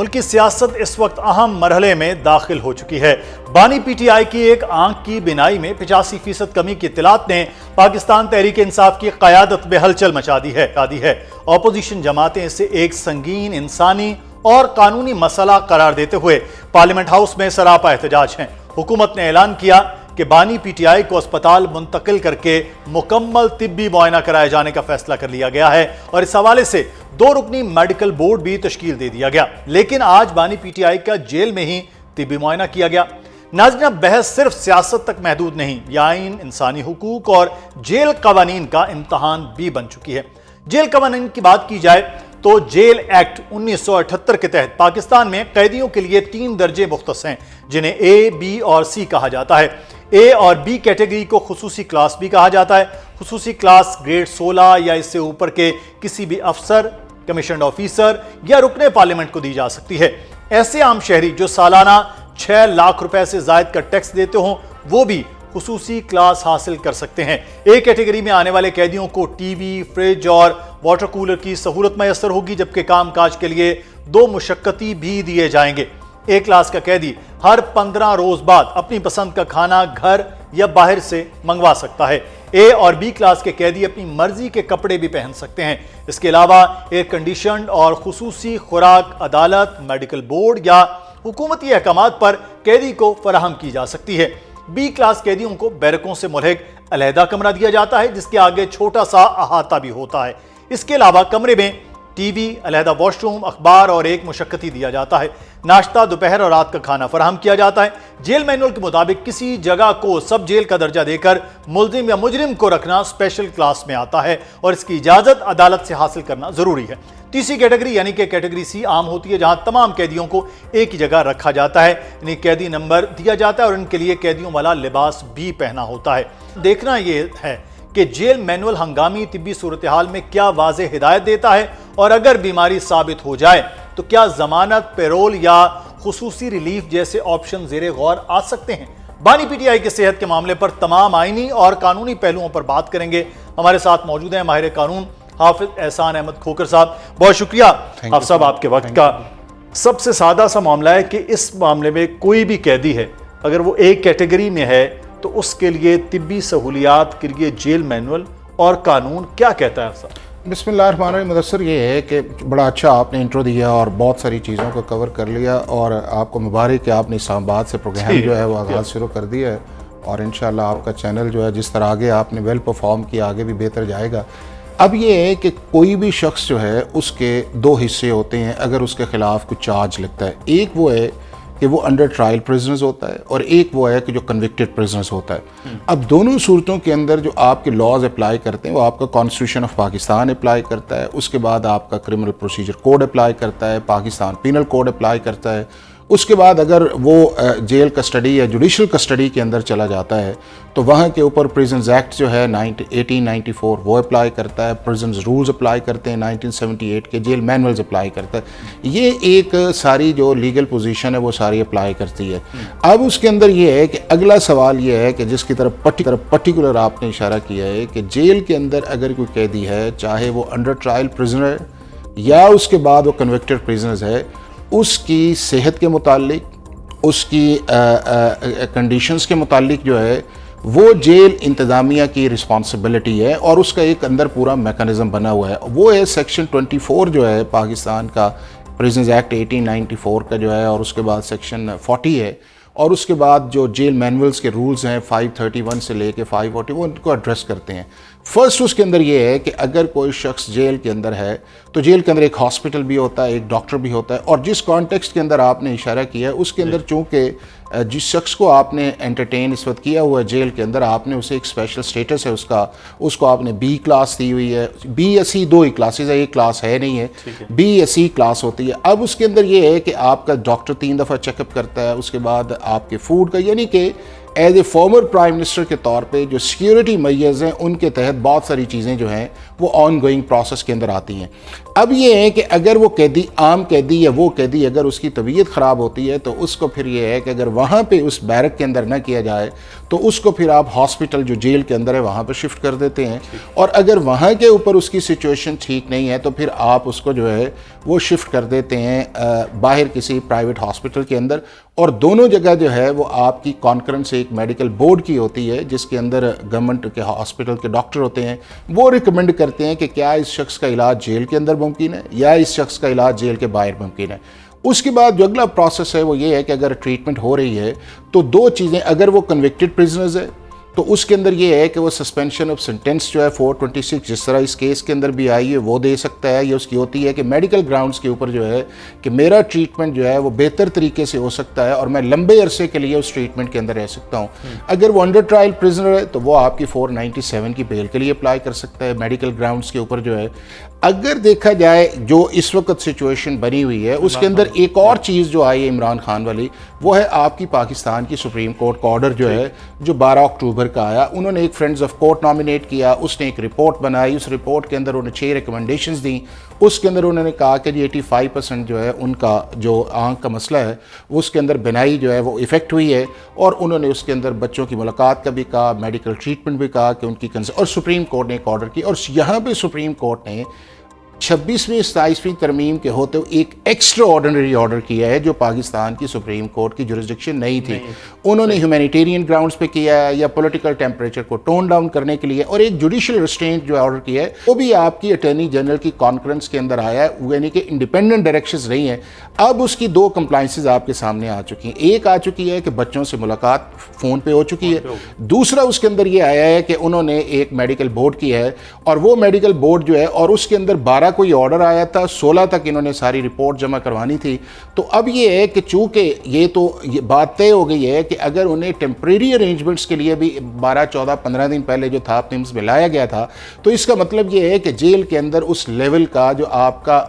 ملکی سیاست اس وقت اہم مرحلے میں داخل ہو چکی ہے۔ بانی پی ٹی آئی کی ایک آنکھ کی بینائی میں 85% کمی کی اطلاعات نے پاکستان تحریک انصاف کی قیادت میں ہلچل مچا دی ہے۔ اپوزیشن جماعتیں اسے ایک سنگین انسانی اور قانونی مسئلہ قرار دیتے ہوئے پارلیمنٹ ہاؤس میں سراپا احتجاج ہیں۔ حکومت نے اعلان کیا کہ بانی پی ٹی آئی کو اسپتال منتقل کر کے مکمل طبی معائنہ کرائے جانے کا فیصلہ کر لیا گیا ہے اور اس حوالے سے 2 رکنی میڈیکل بورڈ بھی تشکیل دے دیا گیا، لیکن آج بانی پی ٹی آئی کا جیل میں ہی طبی معائنہ کیا گیا۔ ناظرین، بحث صرف سیاست تک محدود نہیں، یہ آئین، انسانی حقوق اور جیل قوانین کا امتحان بھی بن چکی ہے۔ جیل قوانین کی بات کی جائے تو جیل ایکٹ 1978 کے تحت پاکستان میں قیدیوں کے لیے 3 درجے مختص ہیں، جنہیں اے، بی اور سی کہا جاتا ہے۔ اے اور بی کیٹیگری کو خصوصی کلاس بھی کہا جاتا ہے۔ خصوصی کلاس گریڈ 16 یا اس سے اوپر کے کسی بھی افسر، کمیشنڈ آفیسر یا رکن پارلیمنٹ کو دی جا سکتی ہے۔ ایسے عام شہری جو سالانہ 6 لاکھ روپے سے زائد کا ٹیکس دیتے ہوں، وہ بھی خصوصی کلاس حاصل کر سکتے ہیں۔ اے کیٹیگری میں آنے والے قیدیوں کو ٹی وی، فریج اور واٹر کولر کی سہولت میسر ہوگی، جبکہ کام کاج کے لیے 2 مشقتی بھی دیے جائیں گے۔ اے کلاس کا قیدی ہر 15 روز بعد اپنی پسند کا کھانا گھر یا باہر سے منگوا سکتا ہے۔ اے اور بی کلاس کے قیدی اپنی مرضی کے کپڑے بھی پہن سکتے ہیں۔ اس کے علاوہ ایئر کنڈیشنڈ اور خصوصی خوراک عدالت، میڈیکل بورڈ یا حکومتی احکامات پر قیدی کو فراہم کی جا سکتی ہے۔ بی کلاس قیدیوں کو بیرکوں سے ملحق علیحدہ کمرہ دیا جاتا ہے، جس کے آگے چھوٹا سا احاطہ بھی ہوتا ہے۔ اس کے علاوہ کمرے میں ٹی وی، علیحدہ واش روم، اخبار اور ایک مشقتی دیا جاتا ہے۔ ناشتہ، دوپہر اور رات کا کھانا فراہم کیا جاتا ہے۔ جیل مینول کے مطابق کسی جگہ کو سب جیل کا درجہ دے کر ملزم یا مجرم کو رکھنا اسپیشل کلاس میں آتا ہے اور اس کی اجازت عدالت سے حاصل کرنا ضروری ہے۔ تیسری کیٹیگری یعنی کہ کیٹیگری سی عام ہوتی ہے، جہاں تمام قیدیوں کو ایک ہی جگہ رکھا جاتا ہے، یعنی قیدی نمبر دیا جاتا ہے اور ان کے لیے قیدیوں والا لباس بھی پہنا ہوتا ہے۔ دیکھنا یہ ہے کہ جیل مینول ہنگامی طبی صورتحال میں کیا واضح ہدایت دیتا ہے، اور اگر بیماری ثابت ہو جائے تو کیا ضمانت، پیرول یا خصوصی ریلیف جیسے آپشن زیر غور آ سکتے ہیں۔ بانی پی ٹی آئی کے صحت کے معاملے پر تمام آئینی اور قانونی پہلوؤں پر بات کریں گے۔ ہمارے ساتھ موجود ہیں ماہر قانون حافظ احسان احمد کھوکھر صاحب۔ بہت شکریہ حافظ صاحب آپ کے وقت کا۔ سب سے سادہ سا معاملہ ہے کہ اس معاملے میں کوئی بھی قیدی ہے، اگر وہ ایک کیٹیگری میں ہے تو اس کے لیے طبی سہولیات کے لیے جیل مینول اور قانون کیا کہتا ہے صاحب؟ بسم اللہ الرحمن الرحیم۔ مدثر، یہ ہے کہ بڑا اچھا آپ نے انٹرو دیا اور بہت ساری چیزوں کو کور کر لیا، اور آپ کو مبارک کہ آپ نے اسلام آباد سے پروگرام جو ہے وہ آغاز شروع کر دیا ہے، اور انشاءاللہ آپ کا چینل جو ہے جس طرح آگے آپ نے ویل پرفارم کیا، آگے بھی بہتر جائے گا۔ اب یہ ہے کہ کوئی بھی شخص جو ہے اس کے 2 حصے ہوتے ہیں اگر اس کے خلاف کچھ چارج لگتا ہے۔ ایک وہ ہے کہ وہ انڈر ٹرائل پرزنرز ہوتا ہے، اور ایک وہ ہے کہ جو کنوکٹڈ پرزنرز ہوتا ہے۔ اب دونوں صورتوں کے اندر جو آپ کے لاز اپلائی کرتے ہیں وہ آپ کا کانسٹیٹیوشن آف پاکستان اپلائی کرتا ہے، اس کے بعد آپ کا کرمنل پروسیجر کوڈ اپلائی کرتا ہے، پاکستان پینل کوڈ اپلائی کرتا ہے۔ اس کے بعد اگر وہ جیل کسٹڈی یا جوڈیشل کسٹڈی کے اندر چلا جاتا ہے تو وہاں کے اوپر پریزنز ایکٹ جو ہے 1894 وہ اپلائی کرتا ہے، پریزنز رولز اپلائی کرتے ہیں 1978 کے، جیل مینولز اپلائی کرتا ہے۔ یہ ایک ساری جو لیگل پوزیشن ہے وہ ساری اپلائی کرتی ہے۔ اب اس کے اندر یہ ہے کہ اگلا سوال یہ ہے کہ جس کی طرف پرٹیکولر آپ نے اشارہ کیا ہے کہ جیل کے اندر اگر کوئی قیدی ہے، چاہے وہ انڈر ٹرائل پرزنر یا اس کے بعد وہ کنوکٹڈ پرزنرز ہے، اس کی صحت کے متعلق، اس کی کنڈیشنز کے متعلق جو ہے وہ جیل انتظامیہ کی رسپانسبلٹی ہے، اور اس کا ایک اندر پورا میکانزم بنا ہوا ہے۔ وہ ہے سیکشن 24 جو ہے پاکستان کا پریزنز ایکٹ 1894 کا جو ہے، اور اس کے بعد سیکشن 40 ہے، اور اس کے بعد جو جیل مینولز کے رولز ہیں 531 سے لے کے 540 وہ ان کو ایڈریس کرتے ہیں۔ فرسٹ اس کے اندر یہ ہے کہ اگر کوئی شخص جیل کے اندر ہے تو جیل کے اندر ایک ہاسپٹل بھی ہوتا ہے، ایک ڈاکٹر بھی ہوتا ہے، اور جس کانٹیکسٹ کے اندر آپ نے اشارہ کیا ہے اس کے اندر چونکہ جس شخص کو آپ نے انٹرٹین اس وقت کیا ہوا ہے جیل کے اندر، آپ نے اسے ایک اسپیشل اسٹیٹس ہے اس کو آپ نے بی کلاس دی ہوئی ہے۔ بی یا سی 2 ہی کلاسز ہے، ایک کلاس ہے نہیں ہے، بی یا سی کلاس ہوتی ہے۔ اب اس کے اندر یہ ہے کہ آپ کا ڈاکٹر 3 دفعہ چیک اپ کرتا ہے، اس کے بعد آپ کے فوڈ کا، یعنی کہ as a former prime minister کے طور پہ جو سیکیورٹی میئرز ہیں ان کے تحت بہت ساری چیزیں جو ہیں وہ آن گوئنگ پروسیس کے اندر آتی ہیں۔ اب یہ ہے کہ اگر وہ قیدی، عام قیدی یا وہ قیدی اگر اس کی طبیعت خراب ہوتی ہے تو اس کو پھر یہ ہے کہ اگر وہاں پہ اس بیرک کے اندر نہ کیا جائے تو اس کو پھر آپ ہاسپٹل جو جیل کے اندر ہے وہاں پہ شفٹ کر دیتے ہیں، اور اگر وہاں کے اوپر اس کی سچویشن ٹھیک نہیں ہے تو پھر آپ اس کو جو ہے وہ شفٹ کر دیتے ہیں باہر کسی پرائیویٹ ہاسپٹل کے اندر، اور دونوں جگہ جو ہے وہ آپ کی کانکرنس ایک میڈیکل بورڈ کی ہوتی ہے جس کے اندر گورنمنٹ کے ہاسپٹل کے ڈاکٹر ہوتے ہیں، وہ ریکمینڈ کرتے ہیں کہ کیا اس شخص کا علاج جیل کے اندر ممکن ہے یا اس شخص کا علاج جیل کے باہر ممکن ہے۔ اس کے بعد جو اگلا پروسیس ہے وہ یہ ہے کہ اگر ٹریٹمنٹ ہو رہی ہے تو دو چیزیں، اگر وہ کنوکٹڈ پرزنرز ہے تو اس کے اندر یہ ہے کہ وہ سسپینشن آف سینٹینس جو ہے 426 جس طرح اس کیس کے اندر بھی آئی ہے وہ دے سکتا ہے، یہ اس کی ہوتی ہے کہ میڈیکل گراؤنڈز کے اوپر جو ہے کہ میرا ٹریٹمنٹ جو ہے وہ بہتر طریقے سے ہو سکتا ہے اور میں لمبے عرصے کے لیے اس ٹریٹمنٹ کے اندر رہ سکتا ہوں۔ اگر وہ انڈر ٹرائل پرزنر ہے تو وہ آپ کی 497 کی بیل کے لیے اپلائی کر سکتا ہے میڈیکل گراؤنڈز کے اوپر جو ہے۔ اگر دیکھا جائے جو اس وقت سچویشن بنی ہوئی ہے اس کے اندر ایک اور چیز جو آئی ہے عمران خان والی، وہ ہے آپ کی پاکستان کی سپریم کورٹ کا آرڈر جو ہے جو 12 اکتوبر کا آیا۔ انہوں نے ایک فرینڈز آف کورٹ نامینیٹ کیا، اس نے ایک رپورٹ بنائی، اس رپورٹ کے اندر انہوں نے 6 ریکمنڈیشنز دیں۔ اس کے اندر انہوں نے کہا کہ 85% جو ہے ان کا جو آنکھ کا مسئلہ ہے اس کے اندر بینائی جو ہے وہ ایفیکٹ ہوئی ہے، اور انہوں نے اس کے اندر بچوں کی ملاقات کا بھی کہا، میڈیکل ٹریٹمنٹ بھی کہا کہ ان کی اور سپریم کورٹ نے ایک آرڈر کی، اور یہاں پہ سپریم کورٹ نے 26ویں 27ویں ترمیم کے ہوتے ہوئے ایک ایکسٹرا آرڈنری آرڈر کیا ہے جو پاکستان کی سپریم کورٹ کی جورسڈکشن نہیں تھی۔ انہوں نے ہیومینیٹیرین گراؤنڈز پہ کیا ہے یا پولیٹیکل ٹیمپریچر کو ٹون ڈاؤن کرنے کے لیے، اور ایک جوڈیشل ریسٹرینٹ جو آرڈر کیا ہے وہ بھی آپ کی اٹارنی جنرل کی کانفرنس کے اندر آیا ہے، یعنی کہ انڈیپینڈنٹ ڈائریکشنز نہیں ہیں۔ اب اس کی 2 کمپلائنسز آپ کے سامنے آ چکی ہیں، ایک آ چکی ہے کہ بچوں سے ملاقات فون پہ ہو چکی ہے، دوسرا اس کے اندر یہ آیا ہے کہ انہوں نے ایک میڈیکل بورڈ کی ہے، اور وہ میڈیکل بورڈ جو ہے اور اس کے اندر 12 کوئی آرڈر آیا تھا، 16 تک انہوں نے ساری رپورٹ جمع کروانی تھی۔ تو اب یہ ہے کہ چونکہ یہ بات طے ہو گئی ہے کہ اگر انہیں ٹیمپریری ارینجمنٹس کے لیے بھی 12 14 15 دن پہلے جو تھا پمس میں لایا گیا تھا، تو اس کا مطلب یہ ہے کہ جیل کے اندر اس لیول کا جو آپ کا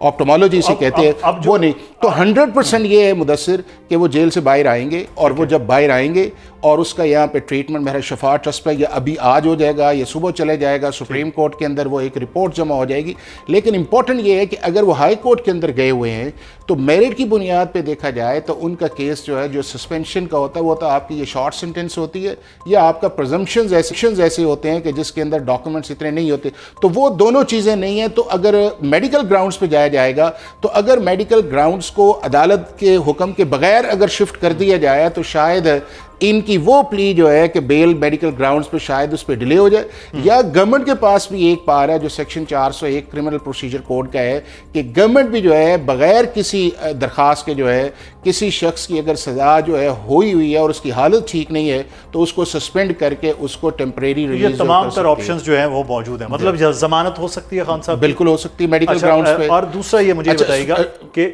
آپٹومالوجی سے کہتے ہیں وہ نہیں، تو 100% یہ ہے مدثر کہ وہ جیل سے باہر آئیں گے، اور وہ جب باہر آئیں گے اور اس کا یہاں پہ ٹریٹمنٹ میرا شفا ٹرسٹ پہ یا ابھی آج ہو جائے گا یا صبح چلے جائے گا، سپریم کورٹ کے اندر وہ ایک رپورٹ جمع ہو جائے گی۔ لیکن امپورٹنٹ یہ ہے کہ اگر وہ ہائی کورٹ کے اندر گئے ہوئے ہیں تو میرٹ کی بنیاد پہ دیکھا جائے تو ان کا کیس جو ہے جو سسپینشن کا ہوتا ہے وہ تو آپ کی یہ شارٹ سینٹینس ہوتی ہے، یا آپ کا پرزمپشنز ایسے ہوتے ہیں کہ جس کے اندر ڈاکومنٹس اتنے نہیں ہوتے، تو وہ دونوں چیزیں نہیں ہیں۔ تو اگر میڈیکل گراؤنڈز پہ جایا جائے گا تو اگر میڈیکل گراؤنڈز کو عدالت کے حکم کے بغیر اگر شفٹ کر دیا جائے تو شاید ان کی وہ پلی جو ہے کہ بیل میڈیکل گراؤنڈز پہ شاید اس پہ ڈیلے ہو جائے، یا گورنمنٹ کے پاس بھی ایک پار ہے جو سیکشن 401 کرمنل پروسیجر کوڈ کا ہے کہ گورنمنٹ بھی جو ہے بغیر کسی درخواست کے جو ہے کسی شخص کی اگر سزا جو ہے ہوئی ہے اور اس کی حالت ٹھیک نہیں ہے تو اس کو سسپینڈ کر کے اس کو ٹیمپریری ریلیز، یہ تمام تر آپشنز جو ہیں وہ موجود ہیں، مطلب ضمانت ہو سکتی ہے خان صاحب؟ بالکل ہو سکتی ہے میڈیکل گراؤنڈز پہ۔ اور دوسرا یہ مجھے بتائیے گا کہ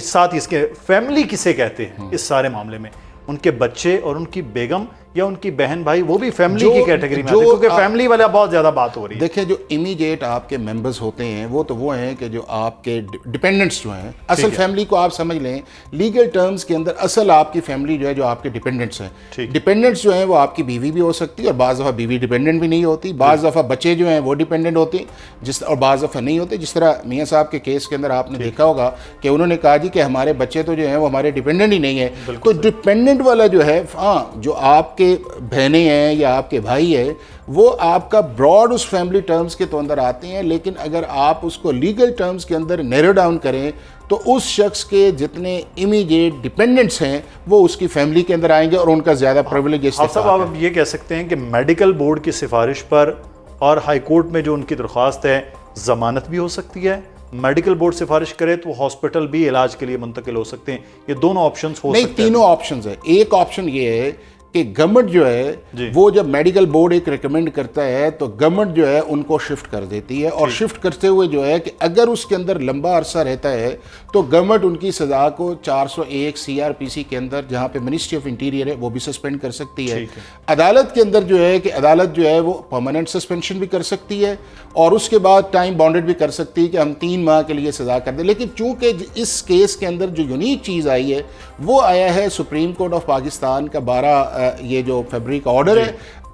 ساتھ اس کے فیملی کسے کہتے ہیں اس سارے معاملے میں؟ ان کے بچے اور ان کی بیگم یا ان کی بہن بھائی وہ بھی فیملی کی کیٹیگری میں آتے ہیں؟ کیونکہ فیملی والا بہت زیادہ بات ہو رہی ہے۔ دیکھیں جو امیڈیٹ آپ کے ممبرز ہوتے ہیں وہ تو وہ ہیں کہ جو آپ کے ڈیپینڈنٹس جو ہیں، اصل فیملی کو آپ سمجھ لیں لیگل ٹرمز کے اندر اصل آپ کی فیملی جو ہے جو آپ کے ڈیپینڈنٹس ہیں، ڈیپینڈنٹس جو ہیں وہ آپ کی بیوی بھی ہو سکتی ہے، اور بعض دفعہ بیوی ڈیپینڈنٹ بھی نہیں ہوتی، بعض دفعہ بچے جو ہیں وہ ڈیپینڈنٹ ہوتے ہیں اور بعض دفعہ نہیں ہوتے۔ جس طرح میاں صاحب کے کیس کے اندر آپ نے دیکھا ہوگا کہ انہوں نے کہا جی کہ ہمارے بچے تو جو ہیں وہ ہمارے ڈیپینڈنٹ ہی نہیں ہیں، تو ڈیپینڈنٹ والا جو ہے ہاں جو آپ کے بہنیں ہیں یا آپ کے بھائی ہے وہ آپ کا براڈ اس فیملی ٹرمز کے تو اندر آتے ہیں، لیکن اگر آپ اس کو لیگل ٹرمز کے اندر نیرو ڈاؤن کریں تو اس شخص کے جتنے امیڈیٹ ڈیپینڈنٹس ہیں وہ اس کی فیملی کے اندر آئیں گے اور ان کا زیادہ پریویلیج صاحب آپ یہ کہہ سکتے ہیں کہ میڈیکل بورڈ کی سفارش پر اور ہائی کورٹ میں جو ان کی درخواست ہے ضمانت بھی ہو سکتی ہے، میڈیکل بورڈ سفارش کرے تو ہاسپٹل بھی علاج کے لیے منتقل ہو سکتے ہیں، یہ دونوں آپشنز ہو سکتے ہیں؟ نہیں، تینوں آپشنز ہیں۔ ایک آپشن یہ ہے کہ گورنمنٹ جو ہے وہ جب میڈیکل بورڈ ایک ریکمینڈ کرتا ہے تو گورنمنٹ جو ہے ان کو شفٹ کر دیتی ہے، اور شفٹ کرتے ہوئے جو ہے کہ اگر اس کے اندر لمبا عرصہ رہتا ہے تو گورنمنٹ ان کی سزا کو 401 CRPC کے اندر جہاں پہ منسٹری آف انٹیریئر ہے وہ بھی سسپینڈ کر سکتی ہے۔ عدالت کے اندر جو ہے کہ عدالت جو ہے وہ پرماننٹ سسپینشن بھی کر سکتی ہے اور اس کے بعد ٹائم باؤنڈیڈ بھی کر سکتی ہے کہ ہم 3 ماہ کے لیے سزا کر دیں۔ لیکن چونکہ اس کیس کے اندر جو یونیک چیز آئی ہے وہ آیا ہے سپریم کورٹ آف پاکستان کا 12 یہ جو فیبرری کا آرڈر ہے،